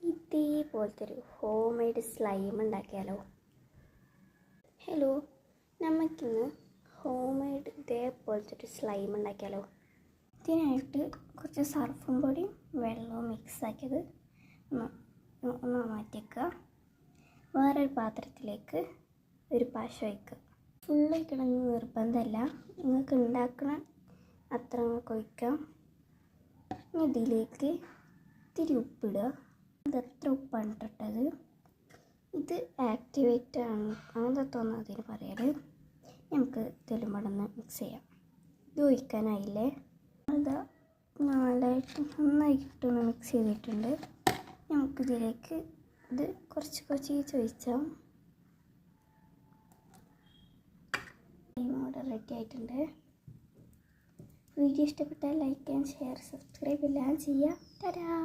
ഇതേപോലത്തെ ഒരു home made slime ഉണ്ടാക്കിയാലോ? ഹലോ, നമുക്കിന്ന് ഹോം മെയ്ഡ് ഇതേപോലത്തെ ഒരു സ്ലൈം ഉണ്ടാക്കിയാലോ? ഇതിനായിട്ട് കുറച്ച് സർഫും പൊടിയും വെള്ളവും മിക്സാക്കിയത് ഒന്ന് മാറ്റിവെക്കുക. വേറൊരു പാത്രത്തിലേക്ക് ഒരു പശ വയ്ക്കുക. ഫുള്ള് വയ്ക്കണമെന്ന് നിർബന്ധമല്ല, നിങ്ങൾക്ക് ഉണ്ടാക്കണ അത്ര നിങ്ങൾക്ക് ഒഴിക്കാം. ഇതിലേക്ക് ഇത്തിരി ഉപ്പിടുക. ഇതെത്ര ഉപ്പാണ് ഇട്ടിട്ടത്? ഇത് ആക്ടിവേറ്റ് ആണ് അങ്ങനത്തെ അതിന് പറയാറ്. നമുക്ക് തെലുമ്പടന്ന് മിക്സ് ചെയ്യാം. ഇത് ഒഴിക്കാനായില്ലേ? അത് നാലായിട്ട് നന്നായിട്ടൊന്ന് മിക്സ് ചെയ്തിട്ടുണ്ട്. നമുക്കിതിലേക്ക് ഇത് കുറച്ച് ഒഴിച്ചാൽ ഇവിടെ റെഡി ആയിട്ടുണ്ട്. വീഡിയോ ഇഷ്ടപ്പെട്ടാൽ ലൈക്ക് ആൻഡ് ഷെയർ, സബ്സ്ക്രൈബ് എല്ലാം ചെയ്യുക. ടാറ്റാ.